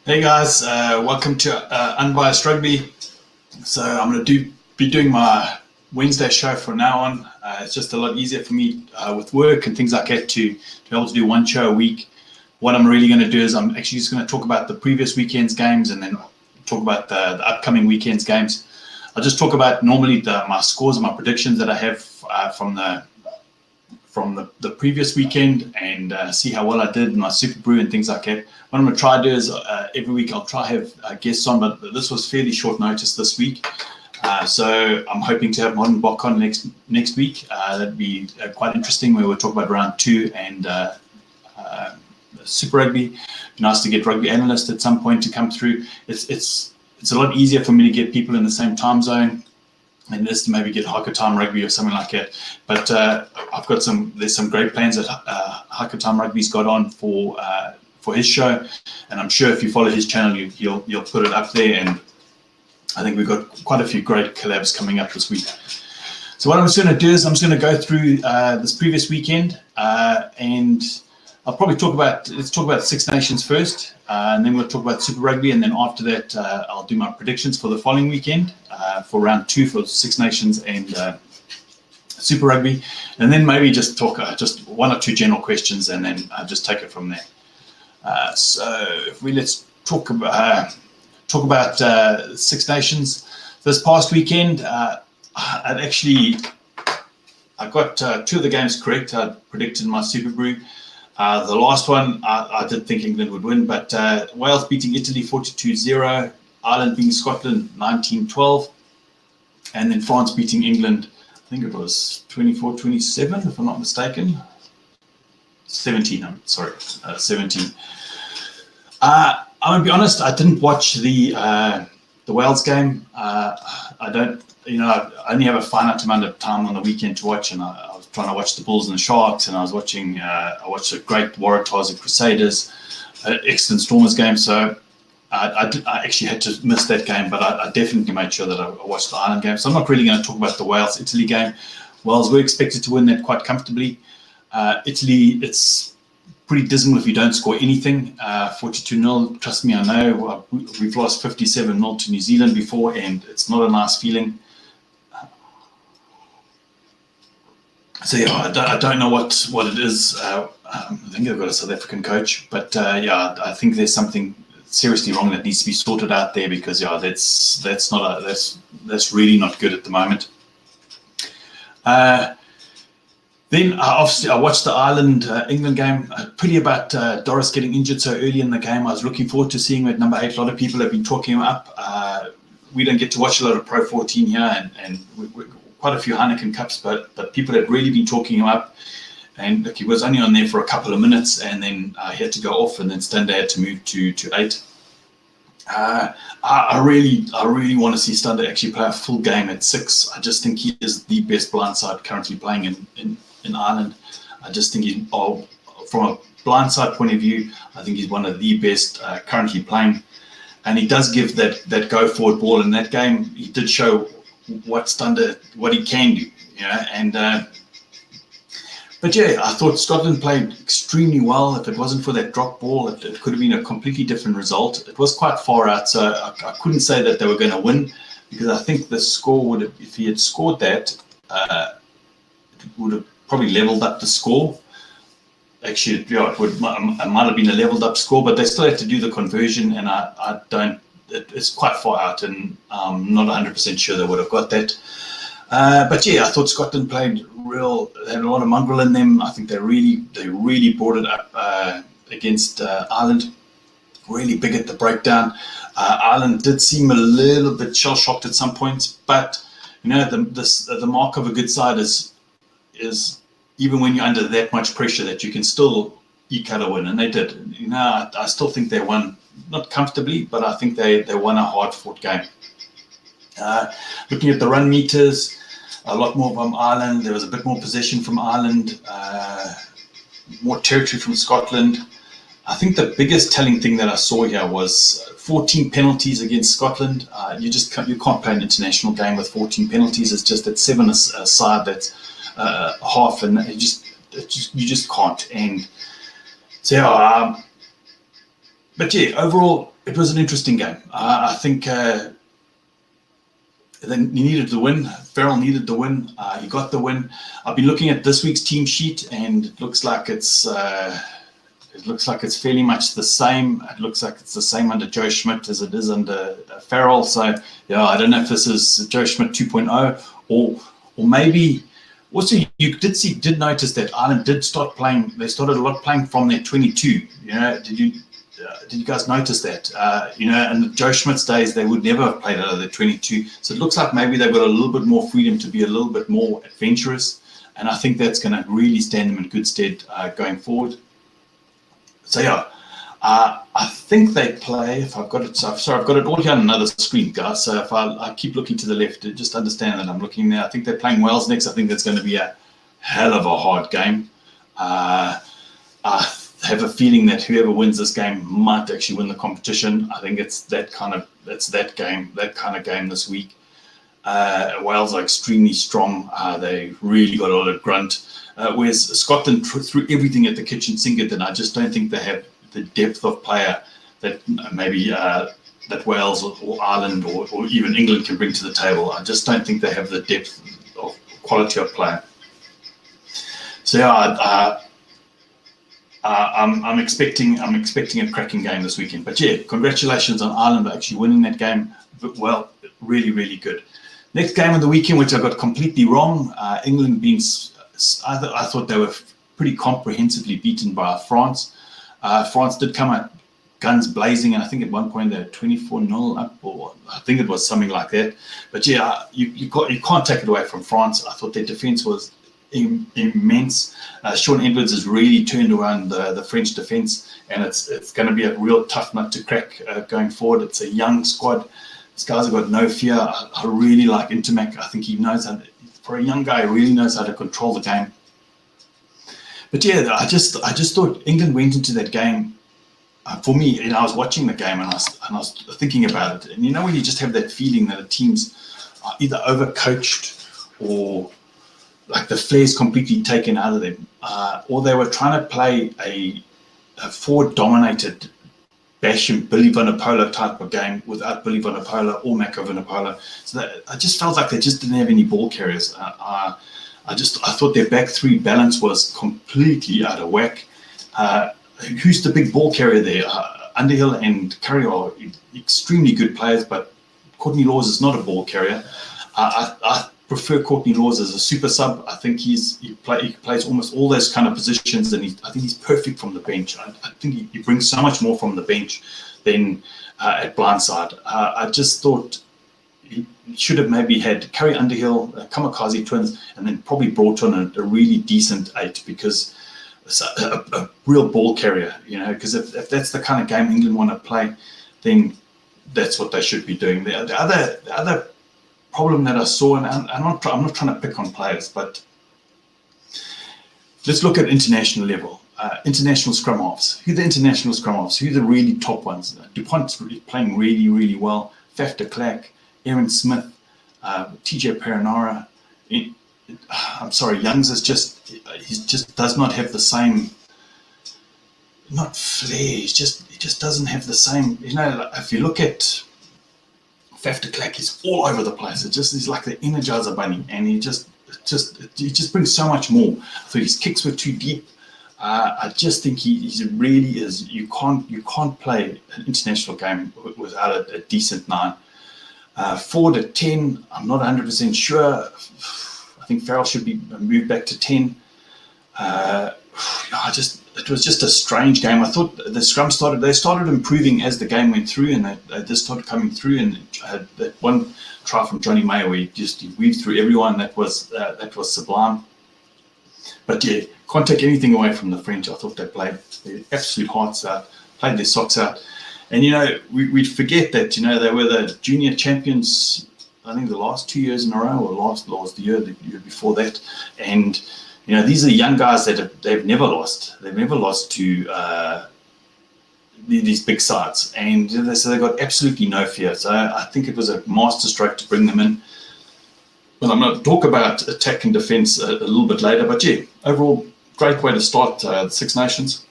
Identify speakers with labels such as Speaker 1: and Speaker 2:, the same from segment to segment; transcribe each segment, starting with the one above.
Speaker 1: Hey guys, welcome to Unbiased Rugby. So I'm going to be doing my Wednesday show from now on. It's just a lot easier for me with work and things like that to be able to do one show a week. What I'm really going to do is I'm actually just going to talk about the previous weekend's games and then talk about the upcoming weekend's games. I'll just talk about normally my scores and my predictions that I have from the previous weekend and see how well I did in my Super Brew and things like that. What I'm going to try to do is every week I'll try to have guests on, but this was fairly short notice this week. So I'm hoping to have Modern Bok on next week. That'd be quite interesting where we'll talk about round 2 and Super Rugby. It'd be nice to get Rugby Analyst at some point to come through. It's a lot easier for me to get people in the same time zone and this to maybe get Haka Time Rugby or something like that. But I've got there's some great plans that Haka Time Rugby's got on for his show, and I'm sure if you follow his channel, you'll put it up there. And I think we've got quite a few great collabs coming up this week. So what I'm just going to do is I'm just going to go through this previous weekend, and I'll probably let's talk about Six Nations first, and then we'll talk about Super Rugby, and then after that I'll do my predictions for the following weekend for round 2 for Six Nations and Super Rugby, and then maybe just talk just one or two general questions, and then just take it from there. So if let's talk about Six Nations. This past weekend, I got 2 of the games correct. I predicted my Super Brew. The last one, I did think England would win, but Wales beating Italy 42-0, Ireland beating Scotland 19-12, and then France beating England, I think it was 24-27, if I'm not mistaken. 17, I'm sorry, 17. I'm gonna be honest, I didn't watch the Wales game. I only have a finite amount of time on the weekend to watch, and I was trying to watch the Bulls and the Sharks, and I watched a great Waratahs and Crusaders, excellent Stormers game. So I actually had to miss that game, but I definitely made sure that I watched the Ireland game. So I'm not really going to talk about the Wales-Italy game. Wales were expected to win that quite comfortably. Italy, it's pretty dismal if you don't score anything. 42-0, trust me, I know. We've lost 57-0 to New Zealand before, and it's not a nice feeling. So yeah, I don't know what it is. I think they've got a South African coach, but I think there's something seriously wrong that needs to be sorted out there, because that's really not good at the moment. Then obviously I watched the Ireland-England game. Pretty about Doris getting injured so early in the game. I was looking forward to seeing him at number 8. A lot of people have been talking him up. We don't get to watch a lot of Pro 14 here, and we quite a few Heineken Cups, but people had really been talking him up. And look, he was only on there for a couple of minutes, and then he had to go off, and then Stander had to move to 8. I really want to see Stander actually play a full game at 6. I just think he is the best blindside currently playing in Ireland. I just think from a blindside point of view, I think he's one of the best currently playing. And he does give that go forward ball in that game. He did show what he can do, and but yeah, I thought Scotland played extremely well. If it wasn't for that drop ball, it could have been a completely different result. It was quite far out, so I couldn't say that they were going to win, because I think the score would have, if he had scored that, it would have probably leveled up the score. Actually, yeah, it might have been a leveled up score, but they still had to do the conversion, and it's quite far out, and I'm not 100% sure they would have got that. But yeah, I thought Scotland played they had a lot of mongrel in them. I think they really brought it up against Ireland, really big at the breakdown. Ireland did seem a little bit shell-shocked at some points, but the mark of a good side is even when you're under that much pressure, that you can still eke out a win, and they did. I still think they won, not comfortably, but I think they won a hard-fought game. Looking at the run meters, a lot more from Ireland. There was a bit more possession from Ireland, more territory from Scotland. I think the biggest telling thing that I saw here was 14 penalties against Scotland. You can't play an international game with 14 penalties. It's just that 7 aside, that's half, and you just can't. And so But yeah, overall, it was an interesting game. I think then he needed the win. Farrell needed the win. He got the win. I've been looking at this week's team sheet, and it looks like it's fairly much the same. It looks like it's the same under Joe Schmidt as it is under Farrell. So yeah, I don't know if this is Joe Schmidt 2.0 or maybe. Also, you did notice that Ireland did start playing. They started a lot playing from their 22. You know, did you guys notice that? You know, in the Joe Schmidt's days, they would never have played out of their 22. So it looks like maybe they've got a little bit more freedom to be a little bit more adventurous, and I think that's going to really stand them in good stead going forward. So yeah, I think they play. If I've got it, sorry, I've got it all here on another screen, guys. So if I keep looking to the left, just understand that I'm looking there. I think they're playing Wales next. I think that's going to be a hell of a hard game. I have a feeling that whoever wins this game might actually win the competition. I think it's that kind of game this week. Wales are extremely strong. They really got a lot of grunt. Whereas Scotland threw everything at the kitchen sink, and I just don't think they have the depth of player that maybe that Wales or Ireland or even England can bring to the table. I just don't think they have the depth of quality of player. So yeah, I'm expecting a cracking game this weekend. But yeah, congratulations on Ireland for actually winning that game. Well, really, really good. Next game of the weekend, which I got completely wrong, England being, I thought they were pretty comprehensively beaten by France. France did come out guns blazing, and I think at one point they're 24-0 up, or I think it was something like that. But yeah, you can't take it away from France. I thought their defence was immense. Sean Edwards has really turned around the French defence, and it's going to be a real tough nut to crack going forward. It's a young squad. These guys have got no fear. I really like Intermac. I think he knows how, for a young guy, he really knows how to control the game. But yeah, I just thought England went into that game. For me, you know, I was watching the game and I was thinking about it. And you know, when you just have that feeling that a team's either overcoached or like the flair's completely taken out of them, or they were trying to play a forward-dominated bash and Billy Vunipola type of game without Billy Vunipola or Mako Vunipola. So that, I just felt like they just didn't have any ball carriers. I thought their back three balance was completely out of whack. Who's the big ball carrier there? Underhill and Curry are extremely good players, but Courtney Laws is not a ball carrier. I prefer Courtney Laws as a super sub. I think he plays almost all those kind of positions, and I think he's perfect from the bench. I think he brings so much more from the bench than at blindside. I just thought he should have maybe had Curry, Underhill, Kamikaze twins, and then probably brought on a really decent 8, because a real ball carrier, you know, because if that's the kind of game England want to play, then that's what they should be doing. The other problem that I saw, and I'm not trying to pick on players, but let's look at international level. International scrum halves. Who are the international scrum halves? Who are the really top ones? DuPont's playing really, really well. Faf de Klerk, Aaron Smith, TJ Perenara. I'm sorry, Youngs he just does not have the same, not flair. He just doesn't have the same. You know, if you look at Faf de Klerk, he's all over the place. He's like the Energizer Bunny, and he just brings so much more. I thought his kicks were too deep. I just think he really is. You can't play an international game without a decent 9. Forward at 10, I'm not 100% sure. I think Farrell should be moved back to 10. It was just a strange game. I thought the scrum started improving as the game went through, and they just started coming through. And had that one try from Johnny Mayer where he weaved through everyone. That was sublime. But yeah, can't take anything away from the French. I thought they played their absolute hearts out, played their socks out. And you know, we'd forget that, you know, they were the junior champions, I think the last 2 years in a row, or last the year before that. And you know, these are young guys that they've never lost. They've never lost to these big sides, and so they got absolutely no fear. So I think it was a masterstroke to bring them in. Well, I'm going to talk about attack and defence a little bit later, but yeah, overall, great way to start the Six Nations.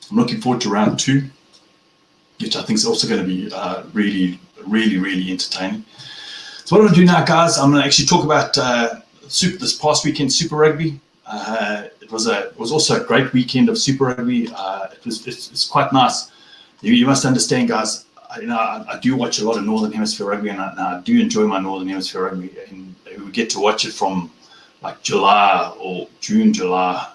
Speaker 1: I'm looking forward to round 2. which I think is also going to be really, really, really entertaining. So what I'm going to do now, guys, I'm going to actually talk about this past weekend Super Rugby. It was also a great weekend of Super Rugby. It's quite nice. You must understand, guys. I do watch a lot of Northern Hemisphere rugby, and I do enjoy my Northern Hemisphere rugby. And we get to watch it from like July or June, July,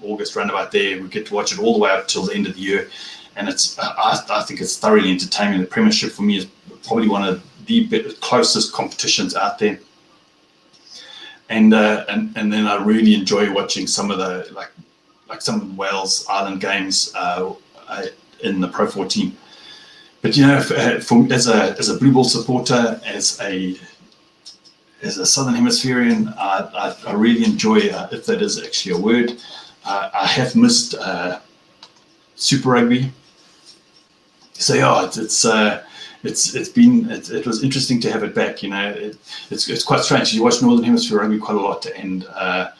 Speaker 1: August, round about there. We get to watch it all the way up till the end of the year, and I think it's thoroughly entertaining. The Premiership for me is probably one of the closest competitions out there. And then I really enjoy watching some of the like some of the Wales Island games in the Pro 14. But as a Blue Ball supporter, as a Southern Hemispherian, I really enjoy, if that is actually a word. I have missed Super Rugby, so yeah, it was interesting to have it back. It's quite strange. You watch Northern Hemisphere rugby quite a lot, and a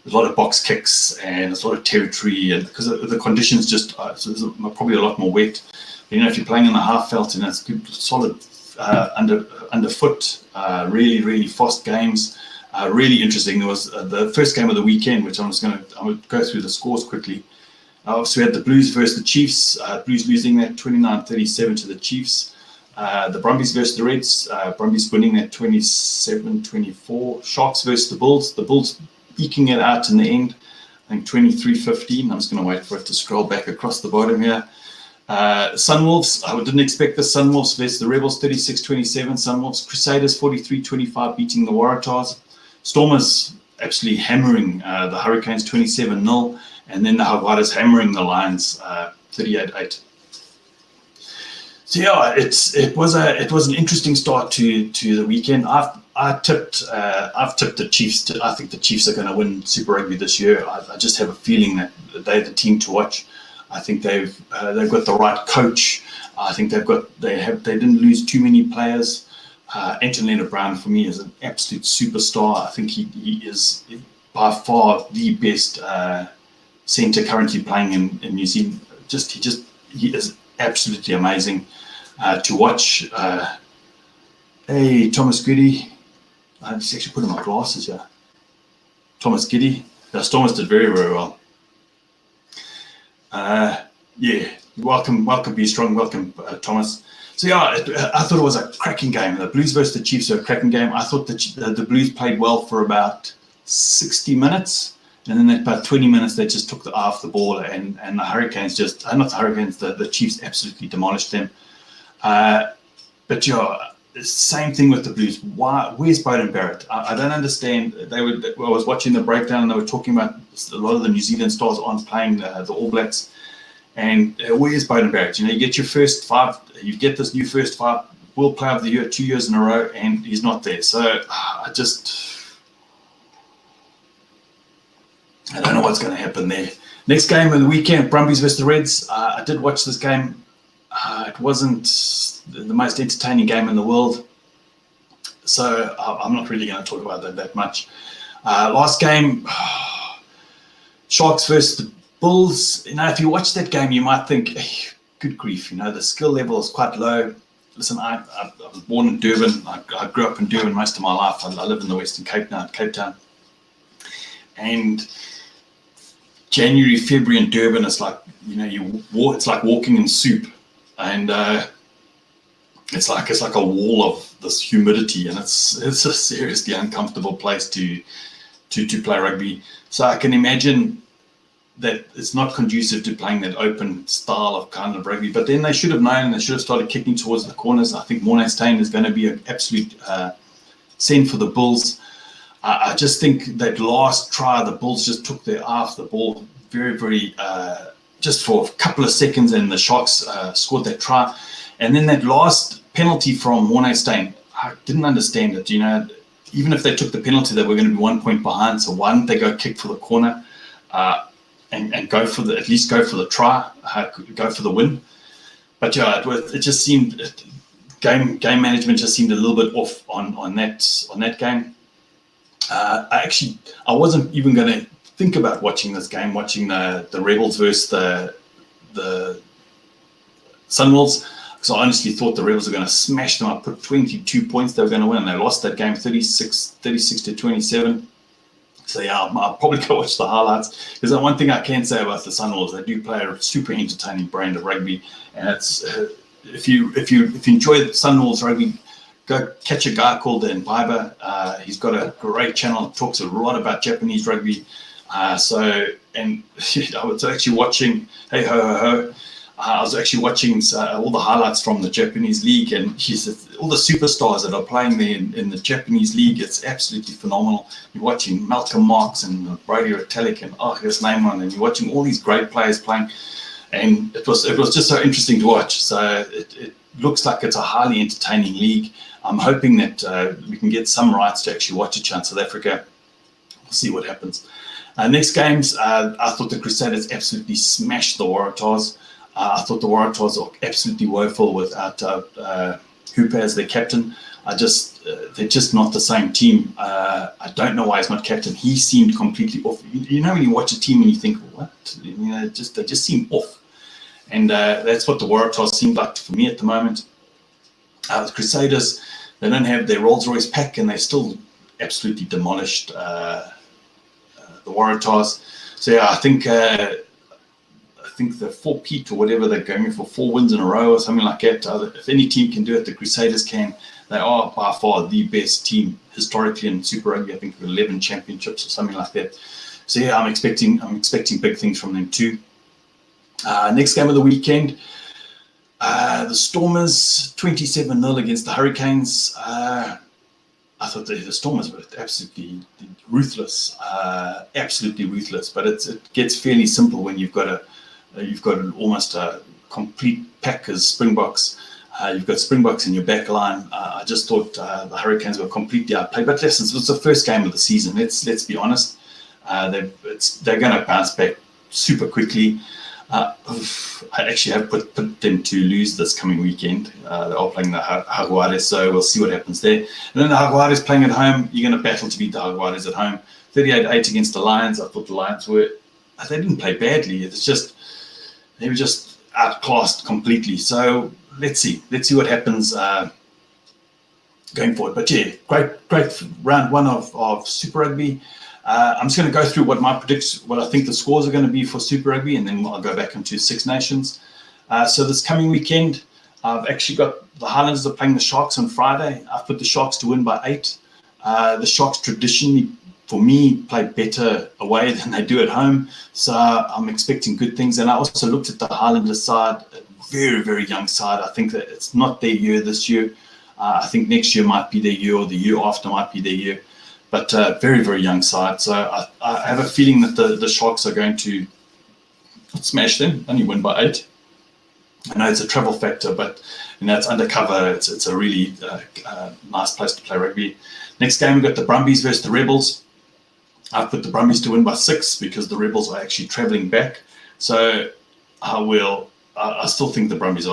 Speaker 1: lot of box kicks and a lot of territory, and because the conditions just probably a lot more wet. If you're playing in the half felt and it's good, solid underfoot, really, really fast games, really interesting. There was the first game of the weekend, which I'm going to go through the scores quickly. So we had the Blues versus the Chiefs. Blues losing that 29-37 to the Chiefs. The Brumbies versus the Reds. Brumbies winning that 27-24. Sharks versus the Bulls. The Bulls eking it out in the end. I think 23-15. I'm just going to wait for it to scroll back across the bottom here. Sunwolves, I didn't expect the Sunwolves versus the Rebels, 36-27. Sunwolves. Crusaders 43-25 beating the Waratahs. Stormers absolutely hammering the Hurricanes 27-0, and then the Jaguares hammering the Lions 38-8. So yeah, it was an interesting start to the weekend. I've tipped the Chiefs. I think the Chiefs are going to win Super Rugby this year. I just have a feeling that they're the team to watch. I think they've got the right coach. I think they didn't lose too many players. Anton Leonard-Brown for me is an absolute superstar. I think he is by far the best centre currently playing in New Zealand. He is absolutely amazing to watch. Hey, Thomas Goody. I just actually put on my glasses here. Thomas Giddy. Yes, Thomas did very, very well. Yeah, welcome, Be Strong, welcome, Thomas. So yeah, I thought it was a cracking game. The Blues versus the Chiefs are a cracking game. I thought the Blues played well for about 60 minutes, and then about 20 minutes they just took the eye off the ball, and the Hurricanes the Chiefs absolutely demolished them. But yeah, the same thing with the Blues. Where's Beauden Barrett? I don't understand. I was watching the breakdown, and they were talking about a lot of the New Zealand stars aren't playing the All Blacks. And where's Beauden Barrett? You get your first five. You get this new first five World Player of the Year 2 years in a row, and he's not there. So I don't know what's going to happen there. Next game of the weekend, Brumbies versus the Reds. I did watch this game. It wasn't the most entertaining game in the world, so I'm not really going to talk about that much. Last game, Sharks versus the Bulls. If you watch that game, you might think, hey, good grief, the skill level is quite low. Listen, I was born in Durban. I grew up in Durban most of my life. I live in the Western Cape Town. And January, February in Durban is like, it's like walking in soup. And it's like a wall of this humidity, and it's a seriously uncomfortable place to play rugby. So I can imagine that it's not conducive to playing that open style of kind of rugby. But then they should have known, and they should have started kicking towards the corners. I think Morné Steyn is going to be an absolute send for the Bulls. I just think that last try, the Bulls just took their eye off the ball very, very just for a couple of seconds, and the Sharks scored that try. And then that last penalty from Morné Steyn, I didn't understand it. Even if they took the penalty, they were going to be 1 point behind. So why didn't they go kick for the corner and go for at least go for the try, go for the win? But yeah, it just seemed game management just seemed a little bit off on that game. I wasn't even going to think about watching this game, watching the Rebels versus the Sunwolves. because I honestly thought the Rebels were going to smash them. I put 22 points they were going to win, and they lost that game 36 to 27. So yeah, I'll probably go watch the highlights. There's one thing I can say about the Sunwolves: they do play a super entertaining brand of rugby, and it's if you enjoy the Sunwolves rugby, go catch a guy called Imbiber. He's got a great channel. Talks a lot about Japanese rugby. I was actually watching. Hey ho ho ho. I was actually watching all the highlights from the Japanese league, and he said all the superstars that are playing there in the Japanese league. It's absolutely phenomenal. You're watching Malcolm Marks and Brady Retallick and his name on, and you're watching all these great players playing, and it was just so interesting to watch. So it looks like it's a highly entertaining league. I'm hoping that we can get some rights to actually watch it here in South Africa. We'll see what happens. Next games, I thought the Crusaders absolutely smashed the Waratahs. I thought the Waratahs are absolutely woeful without Hooper as their captain. They're just not the same team. I don't know why he's not captain. He seemed completely off. You know, when you watch a team and you think, what? You know, they just seem off. And that's what the Waratahs seem like for me at the moment. The Crusaders, they don't have their Rolls-Royce pack, and they still absolutely demolished the Waratahs. So yeah, I think the 4-peat or whatever, they're going for 4 wins in a row or something like that. If any team can do it, the Crusaders can. They are by far the best team historically in Super Rugby. I think 11 championships or something like that. So yeah, I'm expecting big things from them too. Next game of the weekend, the Stormers 27-0 against the Hurricanes. I thought the Stormers were absolutely ruthless, but it gets fairly simple when you've got almost a complete pack as Springboks. You've got Springboks in your back line. I just thought the Hurricanes were completely outplayed. But listen, it was the first game of the season. Let's be honest. They're going to bounce back super quickly. I actually have put them to lose this coming weekend. They are playing the Jaguares, so we'll see what happens there. And then the Jaguares playing at home. You're going to battle to beat the Jaguares at home. 38-8 against the Lions. I thought the Lions they didn't play badly. It's just they were just outclassed completely. So let's see what happens going forward. But yeah, great round one of Super Rugby. I'm just going to go through what I think the scores are going to be for Super Rugby, and then I'll go back into Six Nations. So this coming weekend, I've actually got the Highlanders are playing the Sharks on Friday. I've put the Sharks to win by 8. The Sharks traditionally, for me, play better away than they do at home. So I'm expecting good things. And I also looked at the Highlanders side, a very, very young side. I think that it's not their year this year. I think next year might be their year, or the year after might be their year. But very, very young side. So I have a feeling that the Sharks are going to smash them, only win by 8. I know it's a travel factor, but it's undercover. It's a really nice place to play rugby. Next game, we've got the Brumbies versus the Rebels. I've put the Brumbies to win by 6 because the Rebels are actually travelling back. So I still think the Brumbies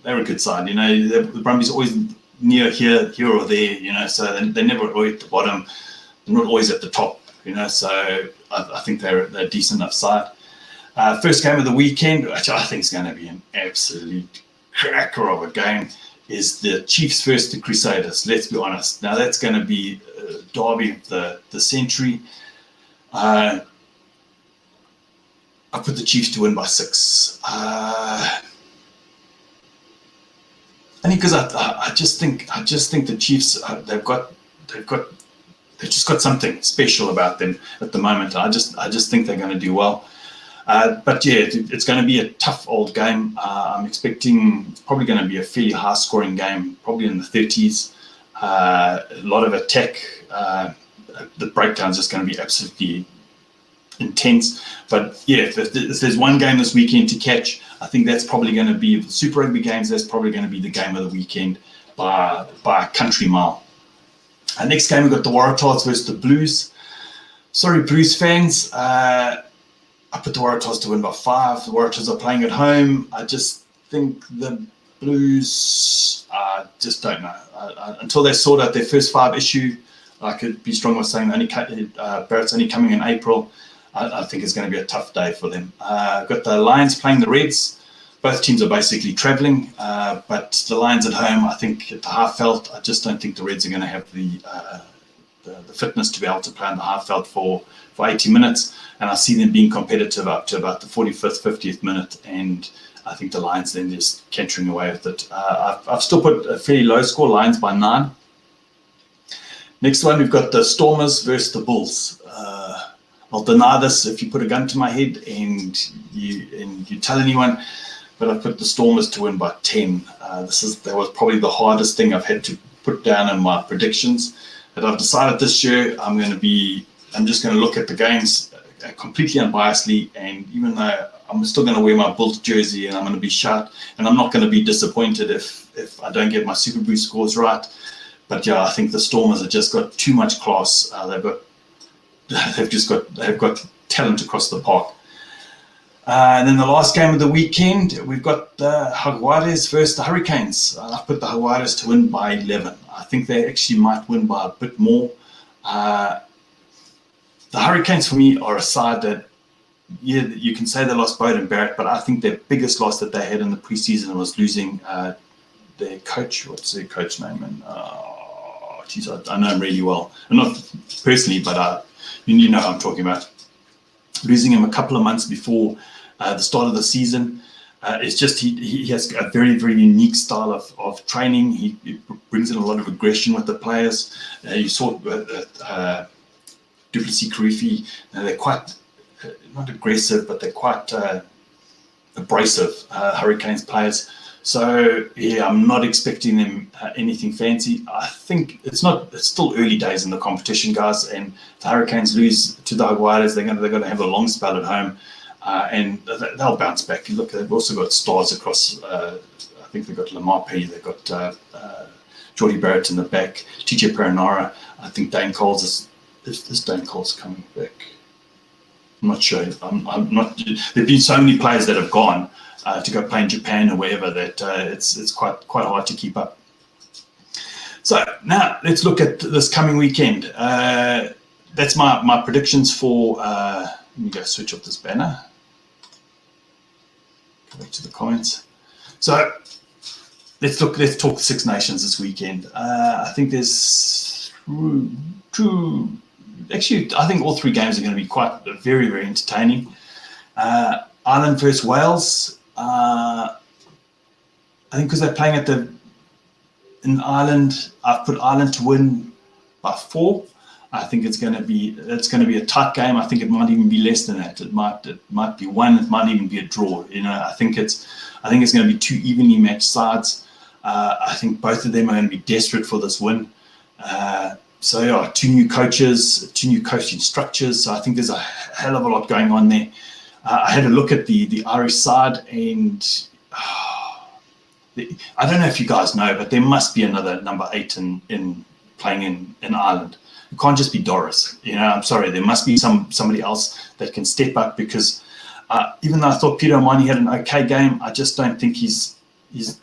Speaker 1: they're a good side. You know, the Brumbies are always near here or there, so they're never always at the bottom. They're not always at the top, so I think they're a decent enough side. First game of the weekend, which I think is going to be an absolute cracker of a game, is the Chiefs versus the Crusaders. Let's be honest. Now that's going to be a derby of the century. I put the Chiefs to win by 6. Only because I just think the Chiefs they've just got something special about them at the moment. I just think they're going to do well. But yeah, it's going to be a tough old game. I'm expecting it's probably going to be a fairly high-scoring game, probably in the 30s. A lot of attack. The breakdown is just going to be absolutely intense. But yeah, if there's one game this weekend to catch, I think that's probably going to be the Super Rugby games. That's probably going to be the game of the weekend by a country mile. Next game, we've got the Waratahs versus the Blues. Sorry, Blues fans. I put the Waratahs to win by 5. The Waratahs are playing at home. I just think the Blues, just don't know. Until they sort out their first 5 issue, I could be strong with saying Barrett's only coming in April. I think it's going to be a tough day for them. Got the Lions playing the Reds. Both teams are basically travelling, but the Lions at home, I think at the Highveld, I just don't think the Reds are going to have the fitness to be able to play on the Highveld for 80 minutes. And I see them being competitive up to about the 45th, 50th minute. And I think the Lions then just cantering away with it. I've still put a fairly low score, Lions by 9. Next one, we've got the Stormers versus the Bulls. I'll deny this if you put a gun to my head and you tell anyone, but I put the Stormers to win by 10. That was probably the hardest thing I've had to put down in my predictions. But I've decided this year I'm just going to look at the games completely unbiasedly, and even though I'm still going to wear my Bulls jersey and I'm going to be shut, and I'm not going to be disappointed if I don't get my Super Boost scores right. But yeah, I think the Stormers have just got too much class. They've got talent across the park. And then the last game of the weekend, we've got the Jaguares versus the Hurricanes. I've put the Jaguares to win by 11. I think they actually might win by a bit more. The Hurricanes, for me, are a side that, yeah, you can say they lost Bowden Barrett, but I think their biggest loss that they had in the preseason was losing their coach. What's their coach name? And I know him really well. Not personally, but you know who I'm talking about. Losing him a couple of months before the start of the season. It's just he has a very, very unique style of training. He brings in a lot of aggression with the players. You saw Duplessis, Karifi, they're quite, not aggressive, but they're quite abrasive Hurricanes players. So, yeah, I'm not expecting them anything fancy. I think it's still early days in the competition, guys, and the Hurricanes lose to the Jaguares. They're going to have a long spell at home, and they'll bounce back. Look, they've also got stars across, I think they've got Lamape, they've got Jordy Barrett in the back, TJ Perenara. I think Dane Coles is Dane Coles coming back? I'm not sure. I'm not. There've been so many players that have gone to go play in Japan or wherever that it's quite hard to keep up. So now let's look at this coming weekend. That's my predictions for. Let me go switch off this banner. Go back to the comments. So let's talk Six Nations this weekend. I think there's two. Actually, I think all three games are going to be quite very, very entertaining. Ireland versus Wales. I think because they're playing in Ireland, I've put Ireland to win by 4. I think it's going to be a tight game. I think it might even be less than that. It might be 1. It might even be a draw. I think it's going to be 2 evenly matched sides. I think both of them are going to be desperate for this win. So yeah, 2 new coaches, 2 new coaching structures. So I think there's a hell of a lot going on there. I had a look at the Irish side, and I don't know if you guys know, but there must be another number 8 in playing in Ireland. It can't just be Doris. I'm sorry, there must be somebody else that can step up, because even though I thought Peter O'Mahony had an okay game, I just don't think he's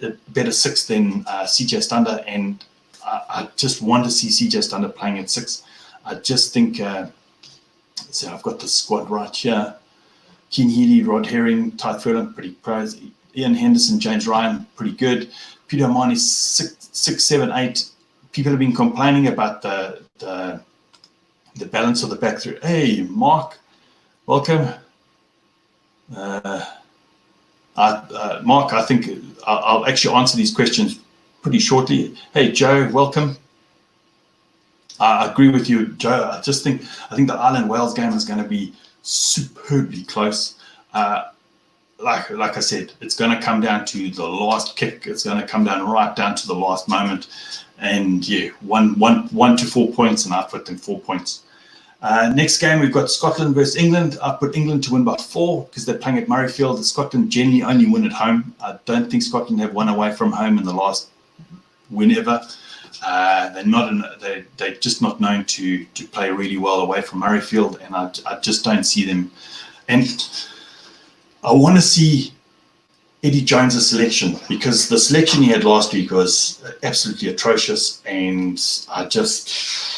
Speaker 1: a better 6 than CJ Stander, and I just want to see CJ Stander playing at 6. I just think, so I've got the squad right here. Keane Healy, Rod Herring, Ty Furlong, pretty pros. Ian Henderson, James Ryan, pretty good. Peter O'Mahony, 6, 7, 8. People have been complaining about the balance of the back three. Hey, Mark, welcome. Mark, I think I'll actually answer these questions pretty shortly. Hey, Joe, welcome. I agree with you, Joe. I think the Ireland-Wales game is going to be superbly close. Like I said, it's going to come down to the last kick. It's going to come down right down to the last moment. And yeah, 1 to 4 points, and I've put them 4 points. Next game, we've got Scotland versus England. I've put England to win by 4 because they're playing at Murrayfield. Scotland generally only win at home. I don't think Scotland have won away from home in the last whenever. They're just not known to play really well away from Murrayfield, and I just don't see them. And I want to see Eddie Jones' selection, because the selection he had last week was absolutely atrocious, and I just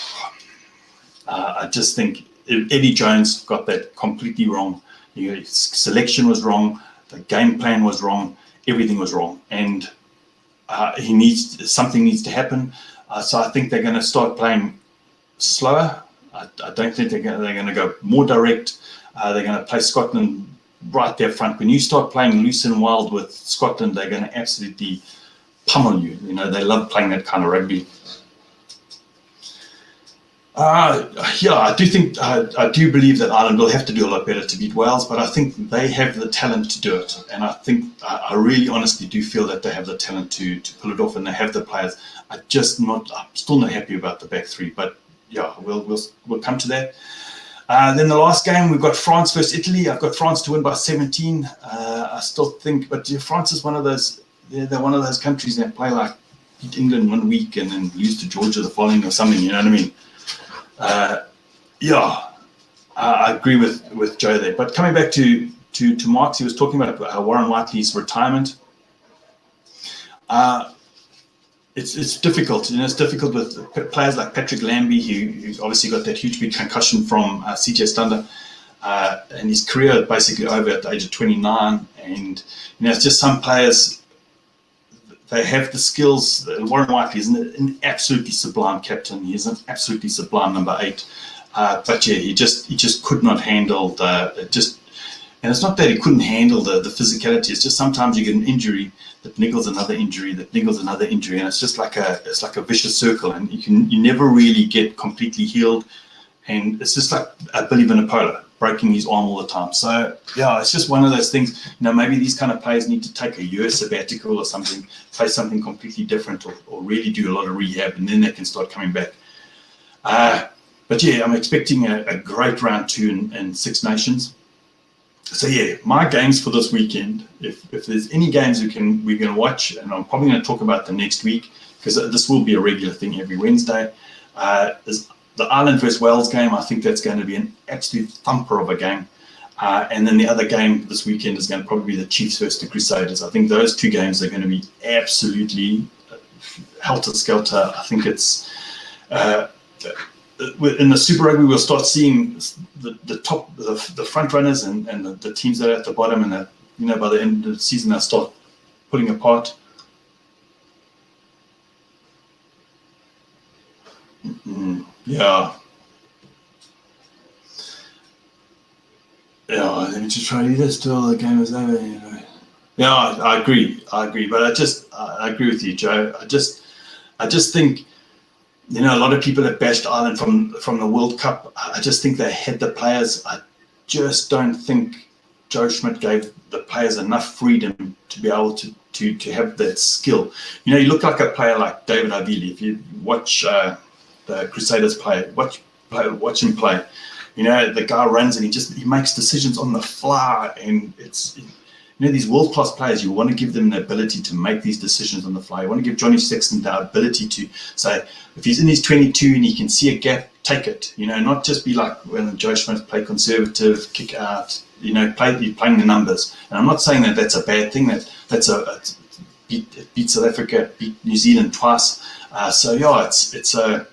Speaker 1: think Eddie Jones got that completely wrong. His selection was wrong, the game plan was wrong, everything was wrong, and something needs to happen. So I think they're going to start playing slower. I don't think they're going to go more direct. They're going to play Scotland right there front. When you start playing loose and wild with Scotland, they're going to absolutely pummel you. You know, they love playing that kind of rugby. I do believe that Ireland will have to do a lot better to beat Wales, but I think they have the talent to do it. And I really honestly do feel that they have the talent to pull it off, and they have the players. I'm still not happy about the back three, but yeah, we'll come to that. Then the last game, we've got France versus Italy. I've got France to win by 17. I still think, but France is one of those, they're one of those countries that play like beat England one week and then lose to Georgia the following or something, you know what I mean? I agree with Joe there. But coming back to Mark's, he was talking about Warren Whiteley's retirement. It's difficult. You know, it's difficult with players like Patrick Lambie, who obviously got that huge big concussion from CJ Stander, and his career basically over at the age of 29. And you know, it's just some players, they have the skills. Warren Whiteley is an absolutely sublime captain. He's an absolutely sublime number 8. But yeah, he just could not handle and it's not that he couldn't handle the physicality. It's just sometimes you get an injury that niggles another injury, and it's just like a vicious circle, and you never really get completely healed. And it's just like Billy Vunipola breaking his arm all the time. So yeah, it's just one of those things. You know, maybe these kind of players need to take a year sabbatical or something, play something completely different, or really do a lot of rehab, and then they can start coming back. But yeah, I'm expecting a great round 2 in Six Nations. So yeah, my games for this weekend, if there's any games we're going to watch, and I'm probably going to talk about the next week, because this will be a regular thing every Wednesday, is the Ireland versus Wales game. I think that's going to be an absolute thumper of a game. And then the other game this weekend is going to probably be the Chiefs versus the Crusaders. I think those two games are going to be absolutely helter-skelter. I think it's... in the Super Rugby, we'll start seeing the front runners and the teams that are at the bottom, and that, you know, by the end of the season they'll start pulling apart. Yeah. Let me just try to do this till the game is over. You know. Yeah, I agree, but I agree with you, Joe. I just think, you know, a lot of people have bashed Ireland from the World Cup. I just think they had the players. I just don't think Joe Schmidt gave the players enough freedom to be able to have that skill. You know, you look like a player like David Avili. If you watch the Crusaders play, watch him play. You know, the guy runs and he makes decisions on the fly, and it's, you know, these world-class players, you want to give them the ability to make these decisions on the fly. You want to give Johnny Sexton the ability to say, if he's in his 22 and he can see a gap, take it. You know, not just be like when Joe Schmidt play conservative, kick out. You know, playing the numbers. And I'm not saying that that's a bad thing. It beat South Africa, beat New Zealand twice. So yeah, it's a.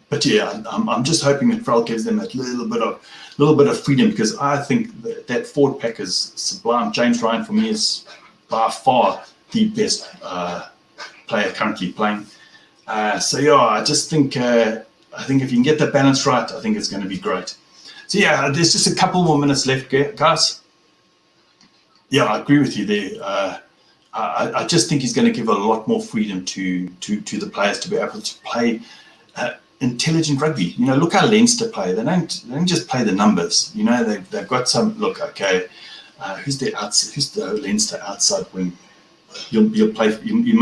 Speaker 1: But yeah, I'm just hoping that Frel gives them that little bit of freedom, because I think that forward pack is sublime. James Ryan for me is by far the best player currently playing. So yeah, I just think if you can get the balance right, I think it's going to be great. So yeah, there's just a couple more minutes left, guys. Yeah, I agree with you there. I just think he's going to give a lot more freedom to the players to be able to play intelligent rugby. You know, look how Leinster play. They don't just play the numbers. You know, they've got some look. Okay, who's the Leinster outside wing? You'll play. You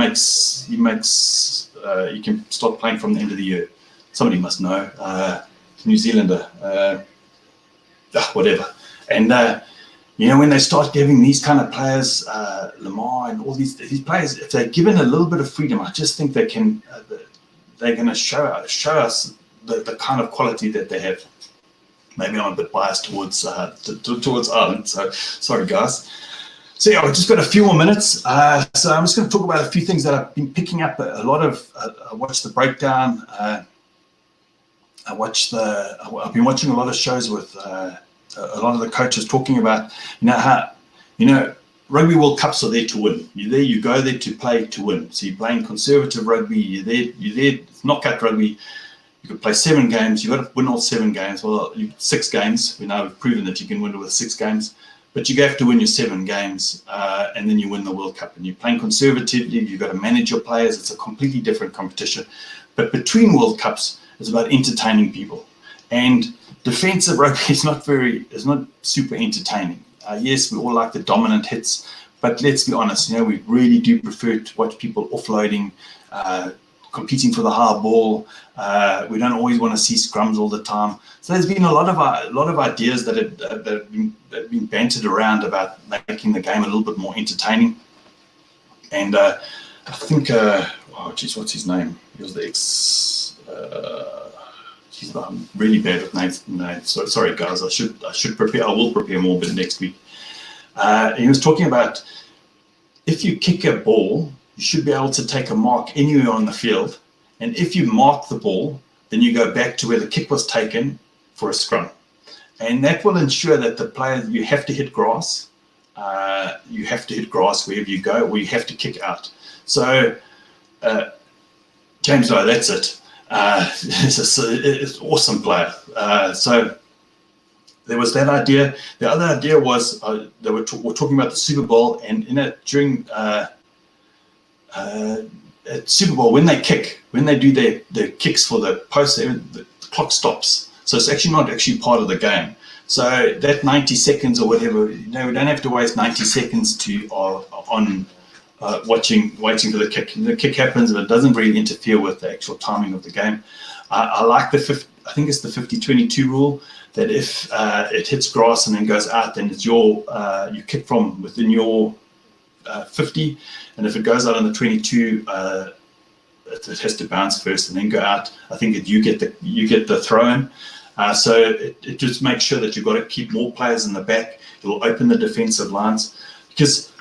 Speaker 1: can start playing from the end of the year. Somebody must know. New Zealander, whatever. And you know, when they start giving these kind of players, Lamar and all these players, if they're given a little bit of freedom, I just think they can. They're going to show us the kind of quality that they have. Maybe I'm a bit biased towards Ireland, so sorry, guys. So yeah, we've just got a few more minutes. So I'm just going to talk about a few things that I've been picking up a lot of. I watched the breakdown. I've been watching a lot of shows with a lot of the coaches talking about, you know, how, you know, Rugby World Cups are there to win. You're there, you go there to play to win. So you're playing conservative rugby, you're there, it's knockout rugby. You could play 7 games, you've got to win all 7 games. Well, 6 games, we now have proven that you can win it with 6 games. But you have to win your 7 games, and then you win the World Cup. And you're playing conservatively, you've got to manage your players. It's a completely different competition. But between World Cups, it's about entertaining people. And defensive rugby is not super entertaining. Yes, we all like the dominant hits, but let's be honest, we really do prefer to watch people offloading, competing for the high ball. We don't always want to see scrums all the time. So there's been a lot of ideas that have been bantered around about making the game a little bit more entertaining. And I think, what's his name? He was the ex. I'm really bad with names. So sorry, guys. I should prepare. I will prepare more, but next week. He was talking about if you kick a ball, you should be able to take a mark anywhere on the field, and if you mark the ball, then you go back to where the kick was taken for a scrum, and that will ensure that the player, you have to hit grass. You have to hit grass wherever you go, or you have to kick out. So, James Lowe, that's it. It's an awesome player. So there was that idea. The other idea was they were talking about the Super Bowl, and during at Super Bowl, when they do their kicks for the post, the clock stops. So it's actually not part of the game. So that 90 seconds or whatever, we don't have to waste 90 seconds on waiting for the kick. The kick happens, but it doesn't really interfere with the actual timing of the game. I like I think it's the 50-22 rule, that if it hits grass and then goes out, then it's you kick from within your 50, and if it goes out on the 22, it has to bounce first and then go out. I think you get the throw in. So it just makes sure that you've got to keep more players in the back. It will open the defensive lines, because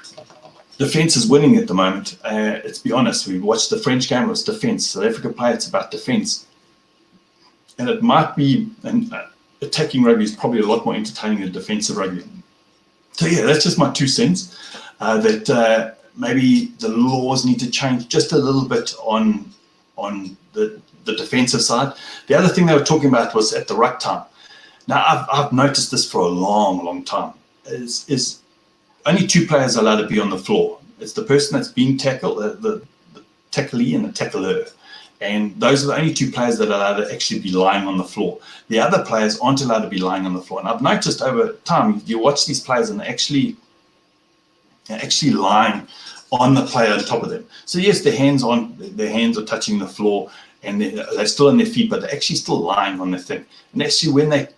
Speaker 1: defense is winning at the moment. Let's be honest. We watched the French game. It was defense. South Africa play, it's about defense. And it might be, attacking rugby is probably a lot more entertaining than defensive rugby. So yeah, that's just my 2 cents. That maybe the laws need to change just a little bit on the defensive side. The other thing they were talking about was at the ruck time. Now I've noticed this for a long time. Is only 2 players are allowed to be on the floor. It's the person that's being tackled, the tacklee, and the tackler. And those are the only 2 players that are allowed to actually be lying on the floor. The other players aren't allowed to be lying on the floor. And I've noticed over time, you watch these players and they're actually lying on the player on top of them. So yes, their hands are touching the floor, and they're still on their feet, but they're actually still lying on the thing. And actually,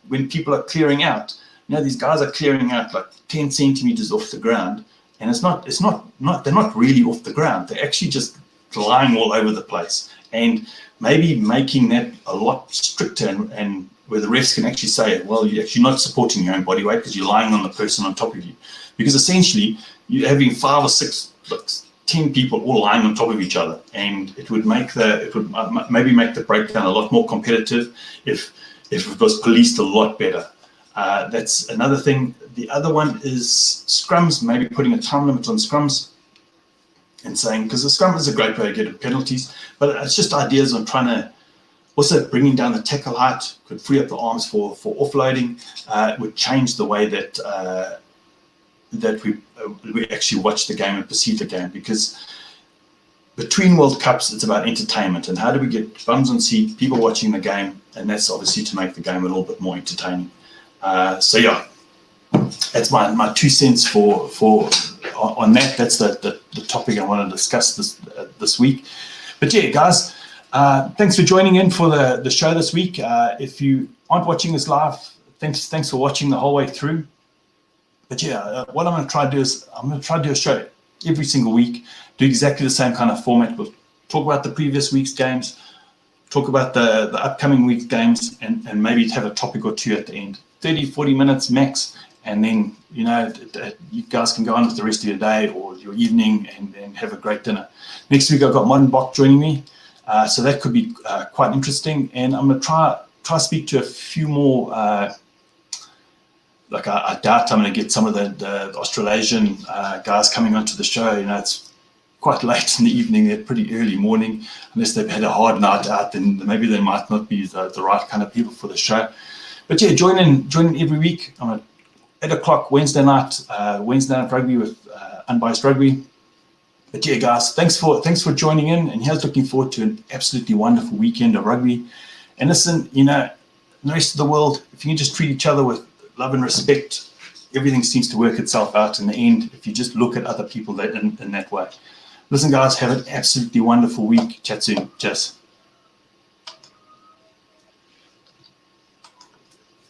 Speaker 1: when people are clearing out, these guys are clearing out like 10 centimeters off the ground, and they're not really off the ground. They're actually just lying all over the place. And maybe making that a lot stricter, and where the refs can actually say, well, you're actually not supporting your own body weight because you're lying on the person on top of you. Because essentially, you're having 5 or 6, 10 people all lying on top of each other, and it would maybe make the breakdown a lot more competitive if it was policed a lot better. That's another thing. The other one is scrums, maybe putting a time limit on scrums, and saying, because the scrum is a great way to get penalties, but it's just ideas on trying to also bringing down the tackle height, could free up the arms for offloading. It would change the way that we actually watch the game and perceive the game, because between World Cups, it's about entertainment, and how do we get bums on seat, people watching the game, and that's obviously to make the game a little bit more entertaining. So yeah, that's my 2 cents on that. That's the topic I want to discuss this week. But yeah, guys, thanks for joining in for the show this week. If you aren't watching this live, thanks for watching the whole way through. But yeah, what I'm going to try to do is I'm going to try to do a show every single week, do exactly the same kind of format. We'll talk about the previous week's games, talk about the upcoming week's games, and maybe have a topic or 2 at the end. 30, 40 minutes max, and then you guys can go on with the rest of your day or your evening and have a great dinner. Next week I've got Modern Bok joining me, so that could be quite interesting, and I'm going to try speak to a few more like I doubt I'm going to get some of the Australasian guys coming onto the show. It's quite late in the evening, they're pretty early morning. Unless they've had a hard night out, then maybe they might not be the right kind of people for the show. But yeah, join in every week on 8 o'clock Wednesday night rugby with Unbiased Rugby. But yeah, guys, thanks for joining in, and here's looking forward to an absolutely wonderful weekend of rugby. And listen, in the rest of the world, if you can just treat each other with love and respect, everything seems to work itself out in the end if you just look at other people in that way. Listen, guys, have an absolutely wonderful week. Chat soon. Cheers.